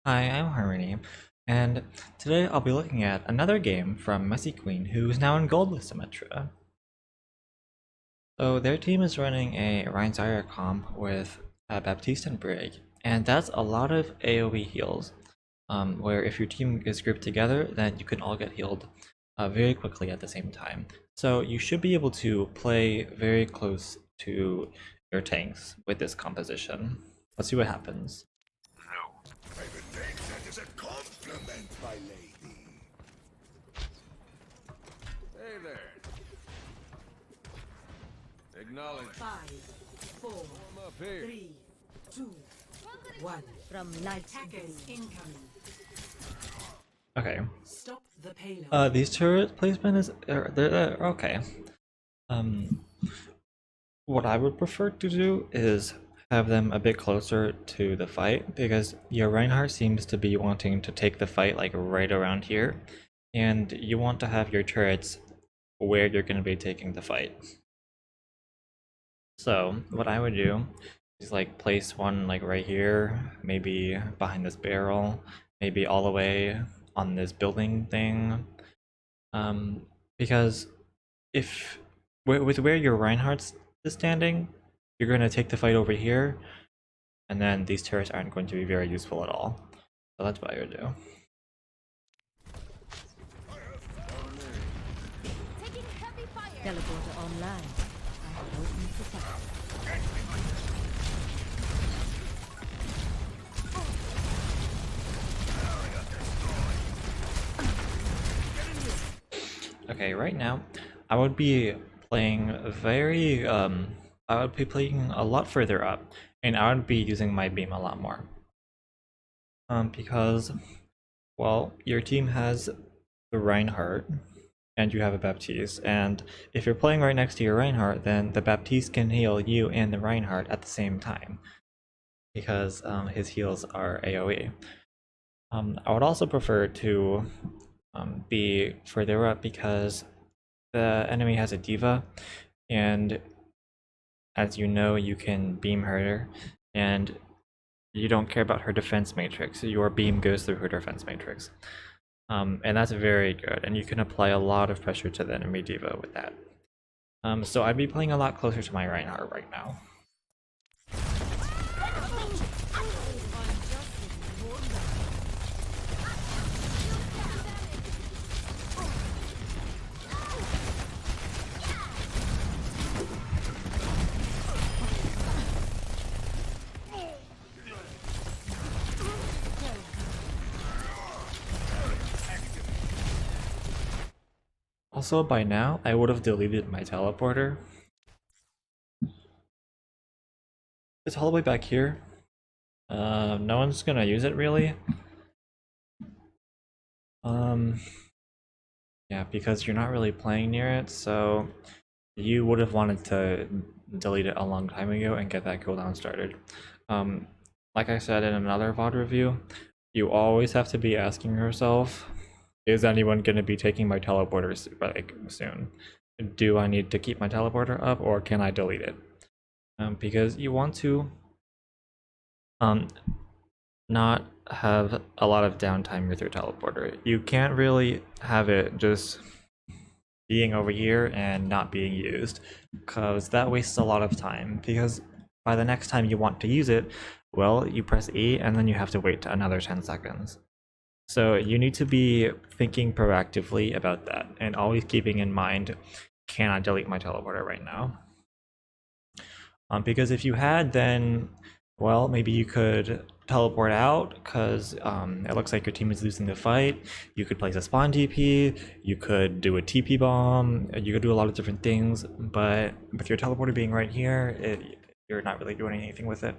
Hi, I'm Harmony, and today I'll be looking at another game from MessyQween, who is now in gold with Symmetra. So their team is running a Reinzire comp with Baptiste and Brig, and that's a lot of AoE heals, where if your team is grouped together, then you can all get healed very quickly at the same time. So you should be able to play very close to your tanks with this composition. Let's see what happens. I would take that as a compliment, my lady. Hey there. Acknowledge. 5, 4, I'm up here. 3, 2, 1. From light Attackers incoming. Okay. Stop the payload. These turret placement is they're okay. What I would prefer to do is have them a bit closer to the fight, because your Reinhardt seems to be wanting to take the fight like right around here, and you want to have your turrets where you're going to be taking the fight. So what I would do is like place one like right here, maybe behind this barrel, maybe all the way on this building thing, because if with where your Reinhardt is standing, you're going to take the fight over here, and then these turrets aren't going to be very useful at all. So that's what I would do. taking heavy fire. Teleporter online. I don't need to fight. Okay, right now I would be playing very I would be playing a lot further up, and I would be using my beam a lot more. Because, well, your team has the Reinhardt and you have a Baptiste, and if you're playing right next to your Reinhardt, then the Baptiste can heal you and the Reinhardt at the same time, because his heals are AoE. I would also prefer to be further up, because the enemy has a diva, and as you know, you can beam her, and you don't care about her defense matrix. Your beam goes through her defense matrix, and that's very good, and you can apply a lot of pressure to the enemy diva with that. So I'd be playing a lot closer to my Reinhardt right now. Also, by now, I would have deleted my teleporter. It's all the way back here. No one's gonna use it really. Yeah, because you're not really playing near it, so you would have wanted to delete it a long time ago and get that cooldown started. Like I said in another VOD review, you always have to be asking yourself, is anyone going to be taking my teleporter like soon? Do I need to keep my teleporter up, or can I delete it? Because you want to not have a lot of downtime with your teleporter. You can't really have it just being over here and not being used, because that wastes a lot of time, because by the next time you want to use it, well, you press E and then you have to wait another 10 seconds. So you need to be thinking proactively about that, and always keeping in mind, can I delete my teleporter right now? Because if you had, then, well, maybe you could teleport out, because it looks like your team is losing the fight. You could place a spawn TP, you could do a TP bomb, you could do a lot of different things, but with your teleporter being right here, you're not really doing anything with it.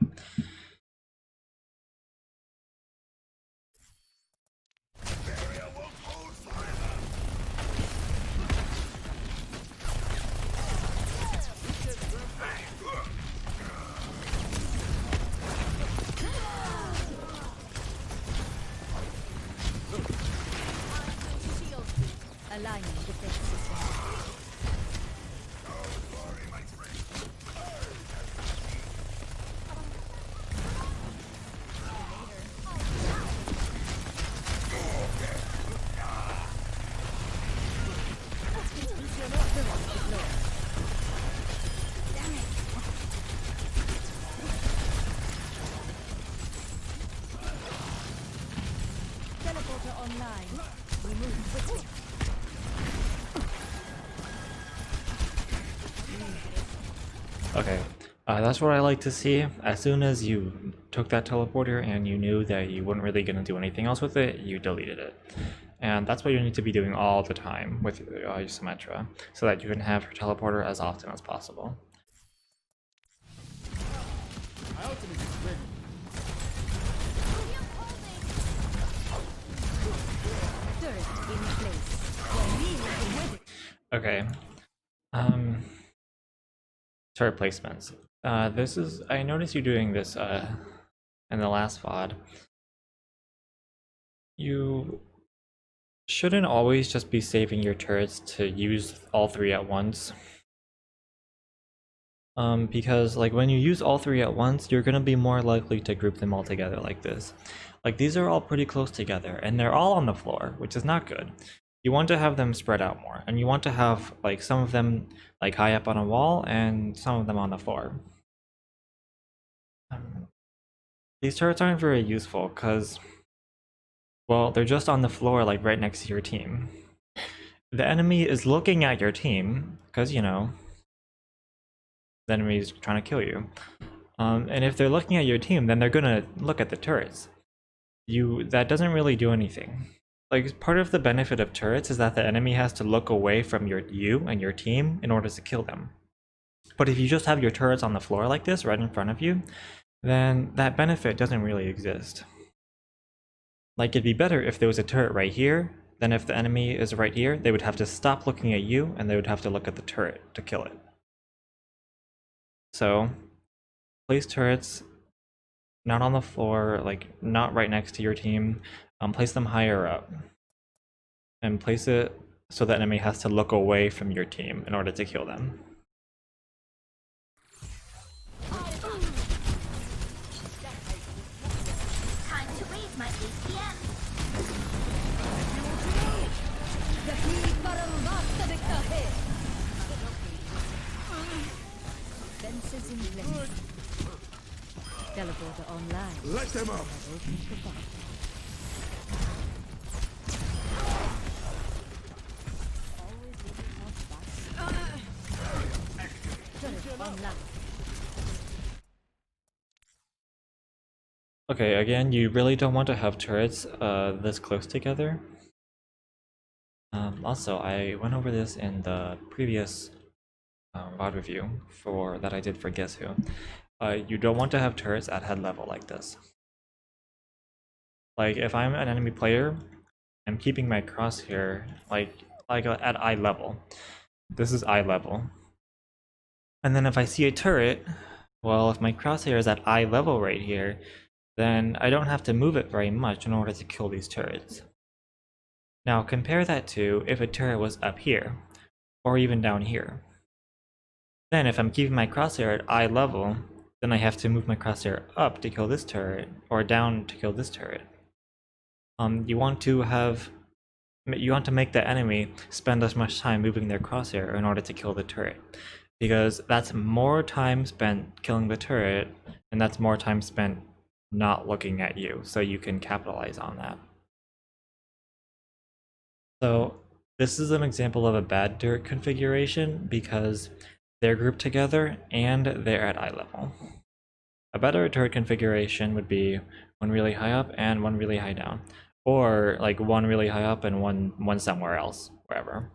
Aligning defense system. online. We move quickly. Okay, that's what I like to see. As soon as you took that teleporter and you knew that you weren't really going to do anything else with it, you deleted it. And that's what you need to be doing all the time with your Symmetra, so that you can have her teleporter as often as possible. Turret in place. Okay. Turret placements. I noticed you doing this in the last VOD. You shouldn't always just be saving your turrets to use all three at once. Because like when you use all three at once, you're gonna be more likely to group them all together like this. Like these are all pretty close together and they're all on the floor, which is not good. You want to have them spread out more, and you want to have like some of them like high up on a wall and some of them on the floor. These turrets aren't very useful because, well, they're just on the floor like right next to your team. The enemy is looking at your team because, you know, the enemy is trying to kill you. And if they're looking at your team, then they're gonna look at the turrets. That doesn't really do anything. Like, part of the benefit of turrets is that the enemy has to look away from you and your team in order to kill them. But if you just have your turrets on the floor like this, right in front of you, then that benefit doesn't really exist. Like, it'd be better if there was a turret right here, then if the enemy is right here, they would have to stop looking at you and they would have to look at the turret to kill it. So, place turrets not on the floor, like not right next to your team. Place them higher up. And place it so the enemy has to look away from your team in order to kill them. Time to raise my ATM. Fences in place. Teleporter online. Let them up. Open for fire. Okay, again, you really don't want to have turrets this close together. Also, I went over this in the previous VOD review that I did for Guess Who. You don't want to have turrets at head level like this. Like, if I'm an enemy player, I'm keeping my crosshair like at eye level. This is eye level. And then if I see a turret, well, if my crosshair is at eye level right here, then I don't have to move it very much in order to kill these turrets. Now compare that to if a turret was up here, or even down here. Then if I'm keeping my crosshair at eye level, then I have to move my crosshair up to kill this turret, or down to kill this turret. You want to make the enemy spend as much time moving their crosshair in order to kill the turret, because that's more time spent killing the turret, and that's more time spent not looking at you, so you can capitalize on that. So this is an example of a bad turret configuration because they're grouped together and they're at eye level. A better turret configuration would be one really high up and one really high down, or like one really high up and one somewhere else, wherever.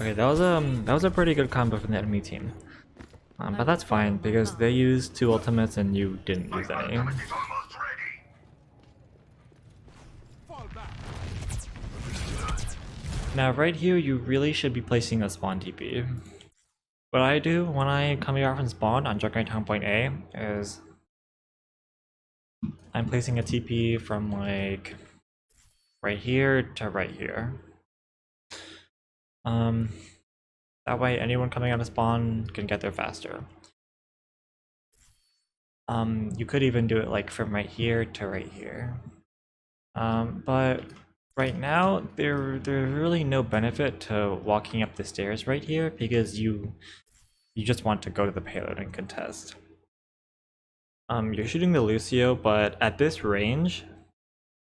Okay, that was a pretty good combo from the enemy team. But that's fine because they used 2 ultimates and you didn't use any. Now right here you really should be placing a spawn TP. What I do when I come here from spawn on Junkertown point A is I'm placing a TP from like right here to right here. That way anyone coming out of spawn can get there faster. You could even do it like from right here to right here. But right now there's really no benefit to walking up the stairs right here because you just want to go to the payload and contest. You're shooting the Lucio, but at this range,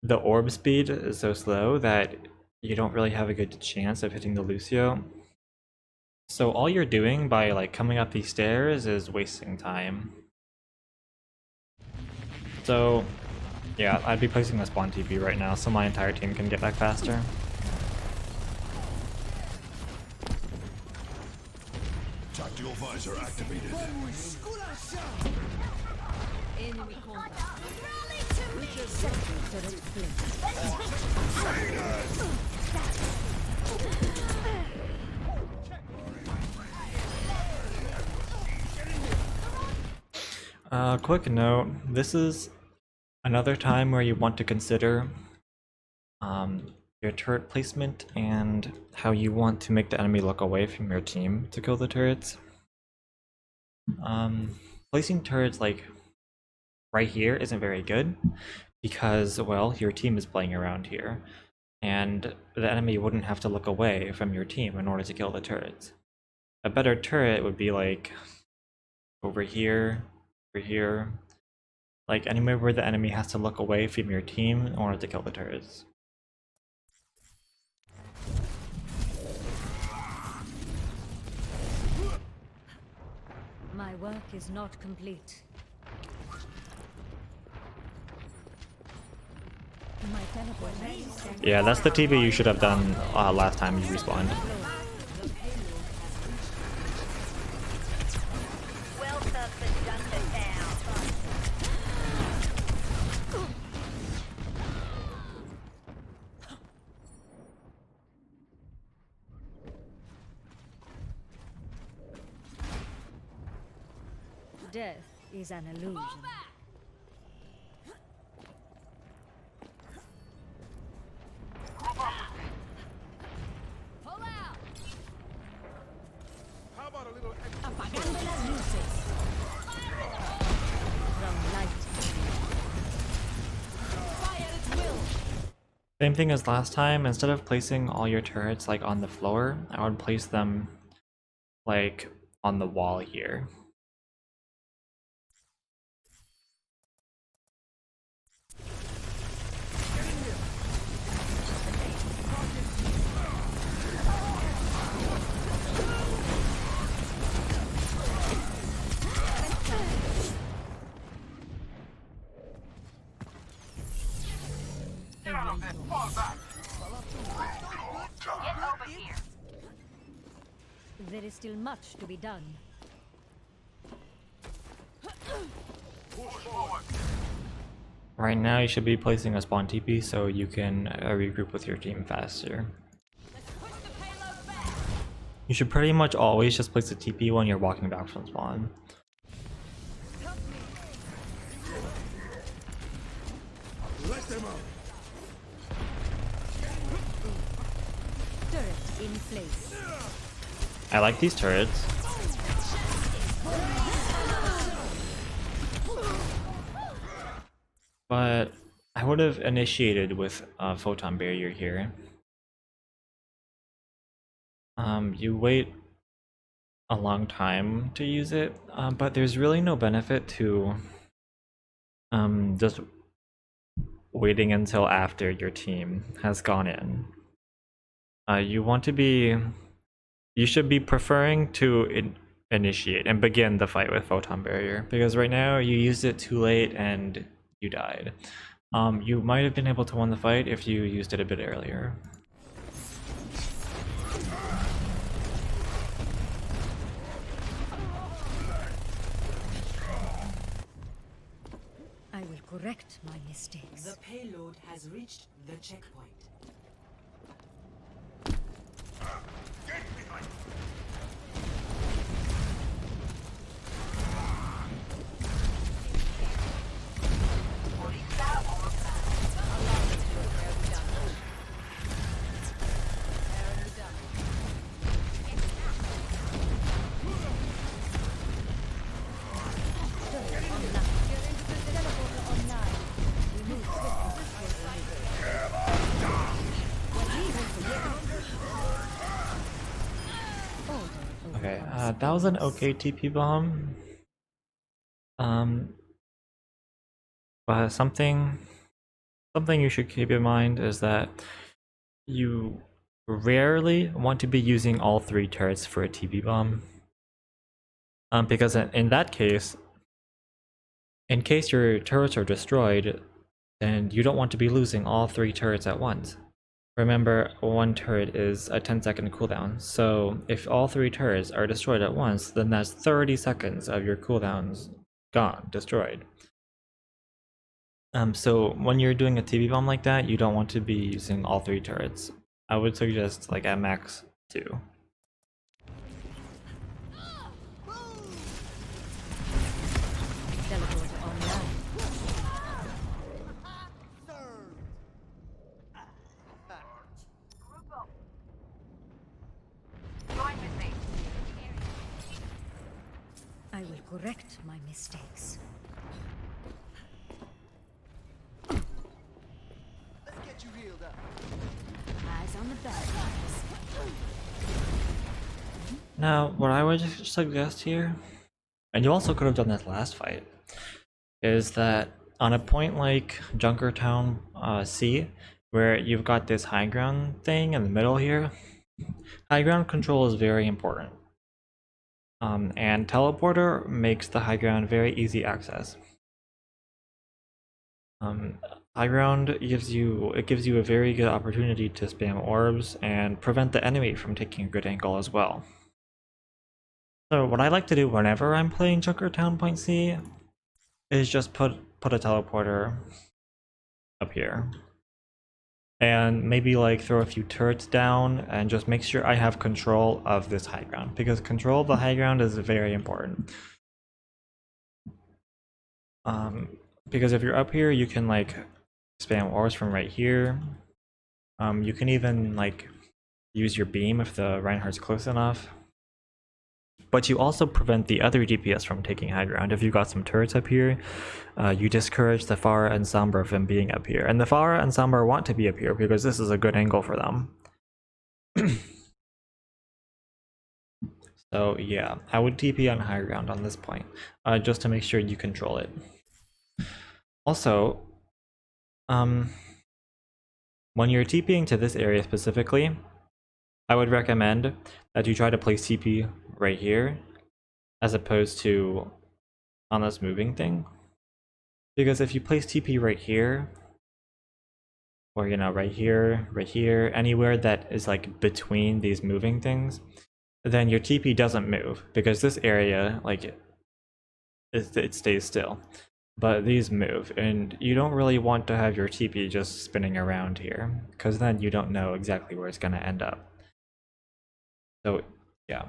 the orb speed is so slow that you don't really have a good chance of hitting the Lucio. So all you're doing by like coming up these stairs is wasting time. So yeah, I'd be placing the spawn TP right now so my entire team can get back faster. Tactical visor activated. Enemy contact. Second turret Quick note, this is another time where you want to consider your turret placement and how you want to make the enemy look away from your team to kill the turrets. Placing turrets like right here isn't very good because, well, your team is playing around here and the enemy wouldn't have to look away from your team in order to kill the turrets. A better turret would be like over here, like anywhere where the enemy has to look away from your team in order to kill the turrets. My work is not complete. My teleport ready. Yeah, that's the TV you should have done last time you respawned. Welcome to Junkertown. Death is an illusion. How about a little extra? Apagando las luces. From light. Fire at will. Same thing as last time, instead of placing all your turrets like on the floor, I would place them like on the wall here. There is still much to be done. Right now you should be placing a spawn TP so you can regroup with your team faster. You should pretty much always just place a TP when you're walking back from spawn. Let them out. Turret in place. I like these turrets. But I would have initiated with a photon barrier here. You wait a long time to use it, but there's really no benefit to just waiting until after your team has gone in. You should be preferring to initiate and begin the fight with photon barrier, because right now you used it too late and you died. You might have been able to win the fight if you used it a bit earlier. I will correct my mistakes. The payload has reached the checkpoint. Okay, that was an okay TP bomb. But something you should keep in mind is that you rarely want to be using all 3 turrets for a TP bomb. Because in that case, in case your turrets are destroyed, then you don't want to be losing all 3 turrets at once. Remember, 1 turret is a 10-second cooldown, so if all 3 turrets are destroyed at once, then that's 30 seconds of your cooldowns gone, destroyed. So when you're doing a TP bomb like that, you don't want to be using all 3 turrets. I would suggest like at max 2. Teleporter online. I will correct my mistakes. Let's get you healed up. Eyes on the bad guys. Now, what I would suggest here, and you also could have done this last fight, is that on a point like Junkertown C, where you've got this high ground thing in the middle here, high ground control is very important. And teleporter makes the high ground very easy access. High ground gives you a very good opportunity to spam orbs and prevent the enemy from taking a good angle as well. So what I like to do whenever I'm playing Junkertown Point C is just put a teleporter up here. And maybe like throw a few turrets down and just make sure I have control of this high ground, because control of the high ground is very important. Because if you're up here, you can like spam orbs from right here. You can even like use your beam if the Reinhardt's close enough. But you also prevent the other DPS from taking high ground. If you've got some turrets up here, you discourage the Pharah and Sombra from being up here. And the Pharah and Sombra want to be up here because this is a good angle for them. So yeah, I would TP on high ground on this point, just to make sure you control it. Also, when you're TPing to this area specifically, I would recommend that you try to place TP right here, as opposed to on this moving thing. Because if you place TP right here, or you know, right here, anywhere that is like between these moving things, then your TP doesn't move, because this area, like, it stays still. But these move, and you don't really want to have your TP just spinning around here, because then you don't know exactly where it's going to end up. So, yeah.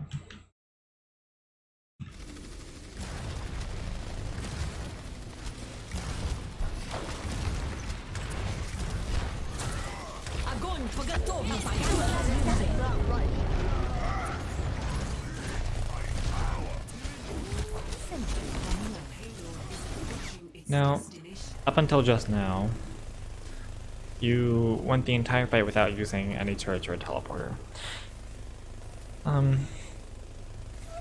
Now, up until just now, you went the entire fight without using any turrets or a teleporter.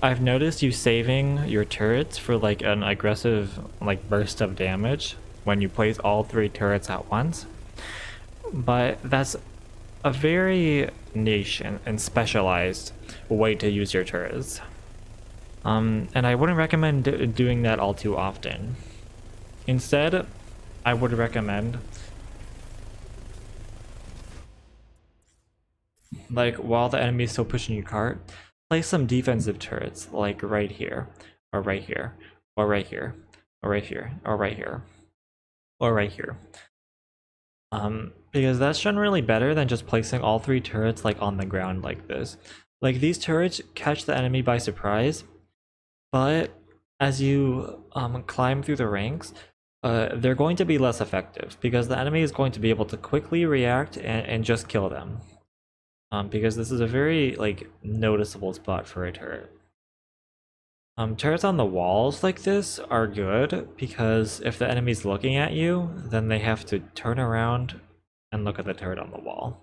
I've noticed you saving your turrets for like an aggressive like burst of damage when you place all 3 turrets at once, but that's a very niche and specialized way to use your turrets. And I wouldn't recommend doing that all too often. Instead, I would recommend, like, while the enemy is still pushing your cart, place some defensive turrets, like right here, or right here, or right here, or right here, or right here, or right here. Because that's generally better than just placing all 3 turrets like on the ground like this. Like, these turrets catch the enemy by surprise, but as you climb through the ranks, they're going to be less effective, because the enemy is going to be able to quickly react and just kill them. Because this is a very like noticeable spot for a turret. Turrets on the walls like this are good, because if the enemy's looking at you, then they have to turn around and look at the turret on the wall.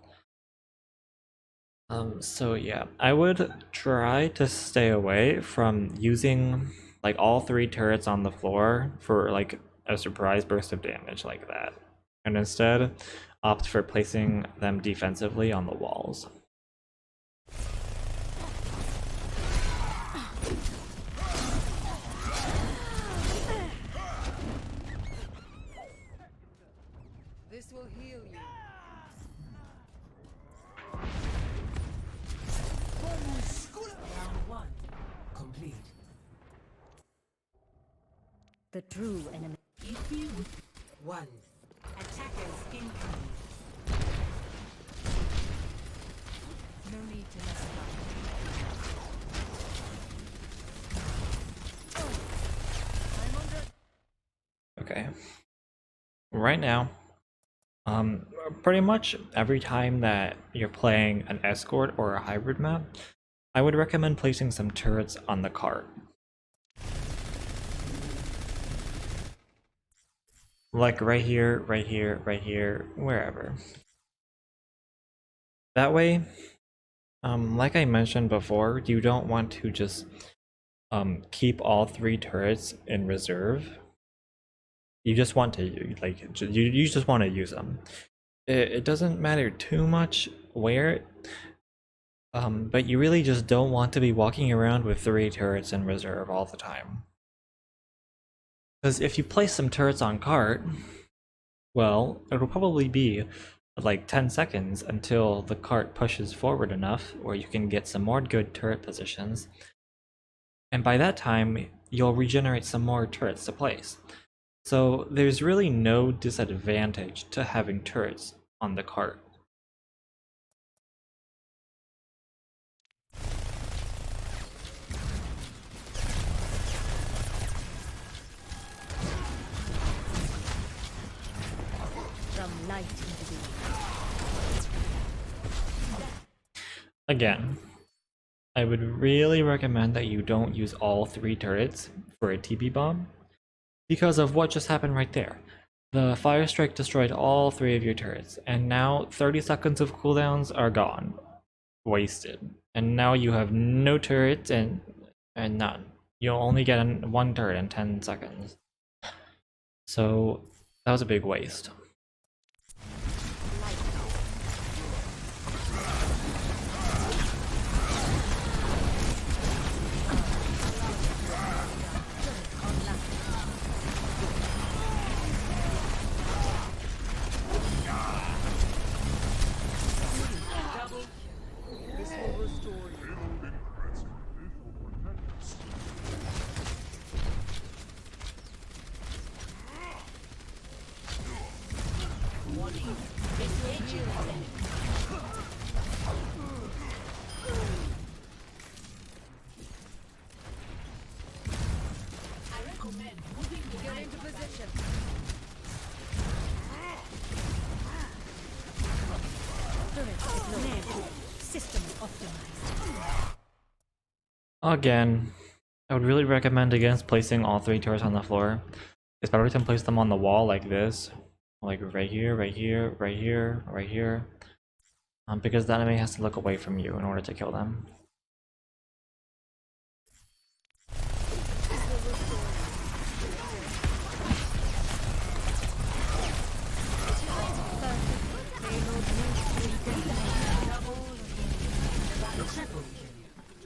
So yeah, I would try to stay away from using like all three turrets on the floor for like a surprise burst of damage like that, and instead opt for placing them defensively on the walls. This will heal you. Round 1 complete. The true enemy. 1. Attackers incoming. No need to mess about. Okay. Right now, pretty much every time that you're playing an escort or a hybrid map, I would recommend placing some turrets on the cart. Like right here, right here, right here, wherever. That way, like I mentioned before, you don't want to just keep all three turrets in reserve. You just want to like you just want to use them. It doesn't matter too much where, but you really just don't want to be walking around with three turrets in reserve all the time. Because if you place some turrets on cart, well, it'll probably be like 10 seconds until the cart pushes forward enough where you can get some more good turret positions. And by that time, you'll regenerate some more turrets to place. So there's really no disadvantage to having turrets on the cart. From light into the Again, I would really recommend that you don't use all three turrets for a TB bomb because of what just happened right there. The fire strike destroyed all three of your turrets, and now 30 seconds of cooldowns are gone. Wasted. And now you have no turrets and none. You'll only get one turret in 10 seconds. So that was a big waste. This will restore you. Get into position. system optimized. Again, I would really recommend against placing all three turrets on the floor. It's better to place them on the wall like this. Like right here, right here, right here, right here. Because the enemy has to look away from you in order to kill them.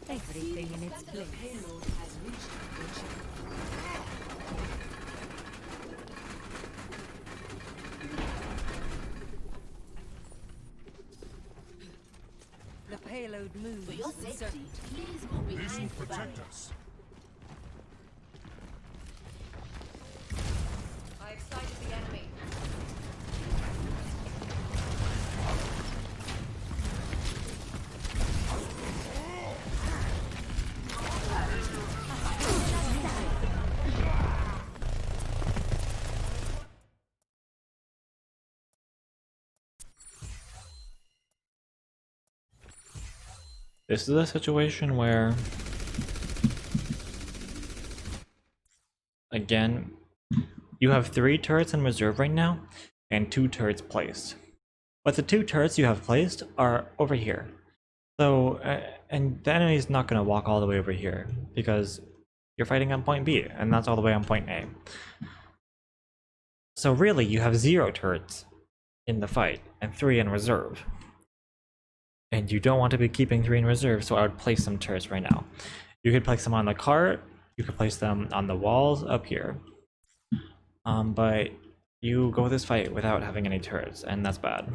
Everything in its place. Payload has reached the checkpoint. The payload moves. For your safety, please move behind the barrier. us. I excited the enemy. This is a situation where, again, you have 3 turrets in reserve right now and 2 turrets placed. But the 2 turrets you have placed are over here. So, and the enemy is not going to walk all the way over here because you're fighting on point B, and that's all the way on point A. So really, you have 0 turrets in the fight and 3 in reserve. And you don't want to be keeping 3 in reserve, so I would place some turrets right now. You could place them on the cart, you could place them on the walls up here. But you go this fight without having any turrets, and that's bad.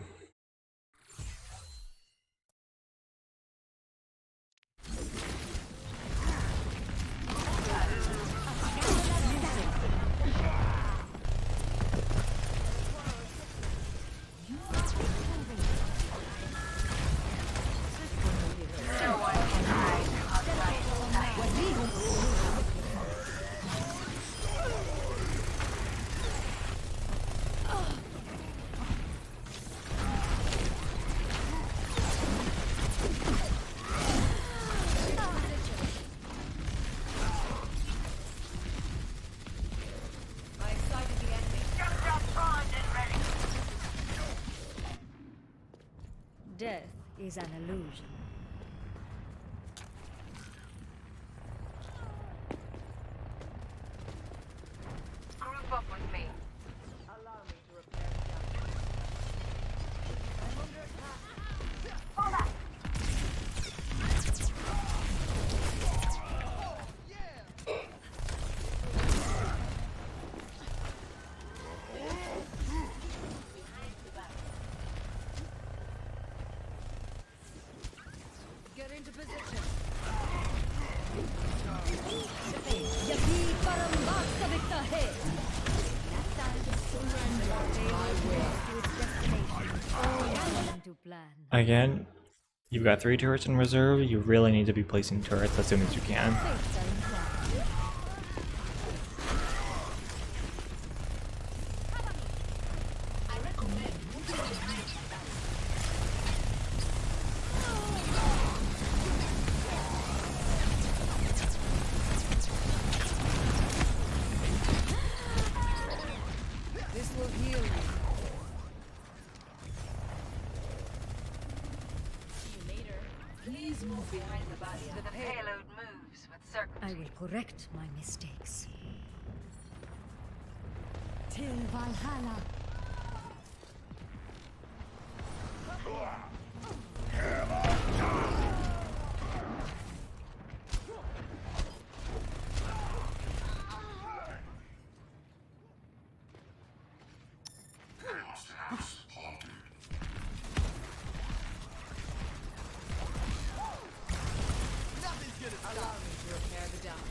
I excited the enemy. Death is an illusion. Group up with me. Allow me to repair the damage. I'm under attack. Fall back. Get into position. Yapi param vastavita hai. My way to its destination. According to plan. Again, you've got 3 turrets in reserve, you really need to be placing turrets as soon as you can. Fates are inclined. This will heal you. See you later. Please move behind the body. The payload moves with I certainty. will correct my mistakes. Till Valhalla. Allow me to repair the damage.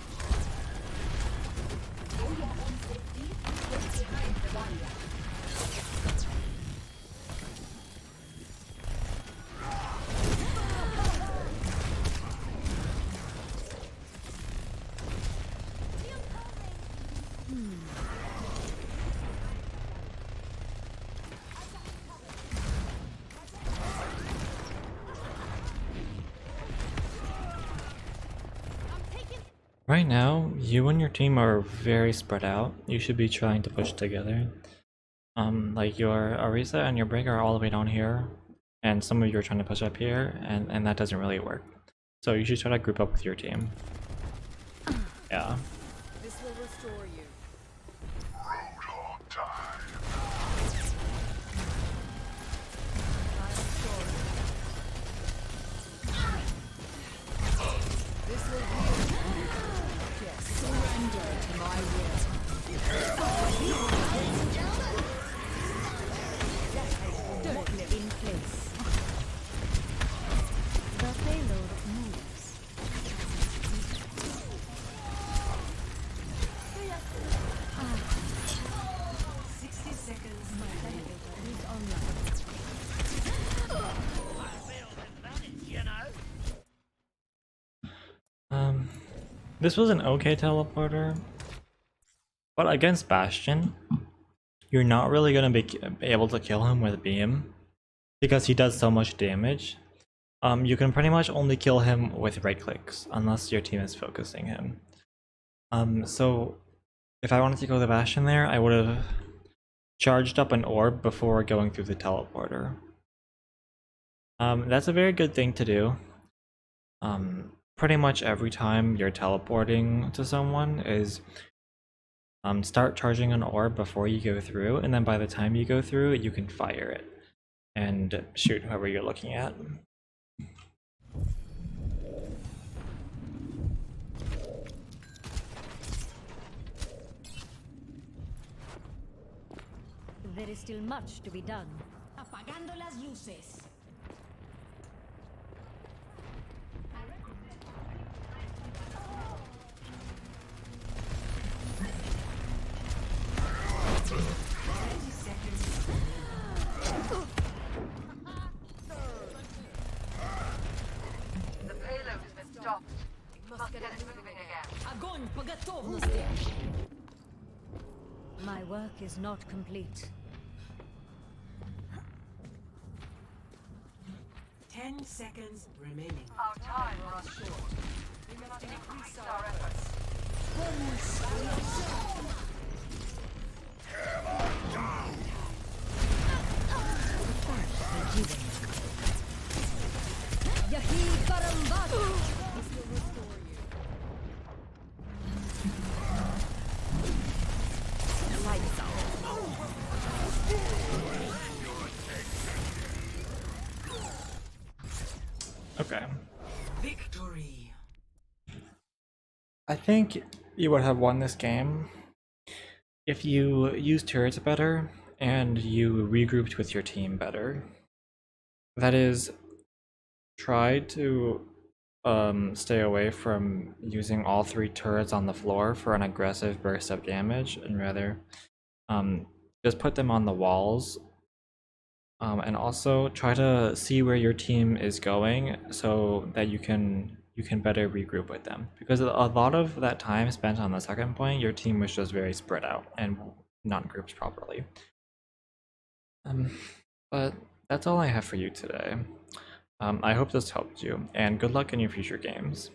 Right now, you and your team are very spread out. You should be trying to push together. Like your Arisa and your Brig are all the way down here, and some of you are trying to push up here, and that doesn't really work. So you should try to group up with your team. Yeah. This will restore you. Roadhog time. This will heal you. Yes, surrender to my will. Turret in place. The payload moves. My elevator is online. This was an okay teleporter, but against Bastion, you're not really gonna be able to kill him with Beam because he does so much damage. You can pretty much only kill him with right clicks unless your team is focusing him. So if I wanted to go the Bastion there, I would have charged up an orb before going through the teleporter. That's a very good thing to do. pretty much every time you're teleporting to someone is start charging an orb before you go through, and then by the time you go through, you can fire it and shoot whoever you're looking at. There is still much to be done. Apagando las luces. The payload has been stopped. Must get it moving again. Огонь по готовности. My work is not complete. 10 seconds remaining. Our time runs short. We must increase our efforts. Yahi Karambas! Lights out. Okay. Victory. I think you would have won this game if you used turrets better and you regrouped with your team better. That is, try to stay away from using all 3 turrets on the floor for an aggressive burst of damage, and rather just put them on the walls. And also try to see where your team is going so that you can better regroup with them, because a lot of that time spent on the second point, your team was just very spread out and not grouped properly. But that's all I have for you today. I hope this helped you, and good luck in your future games.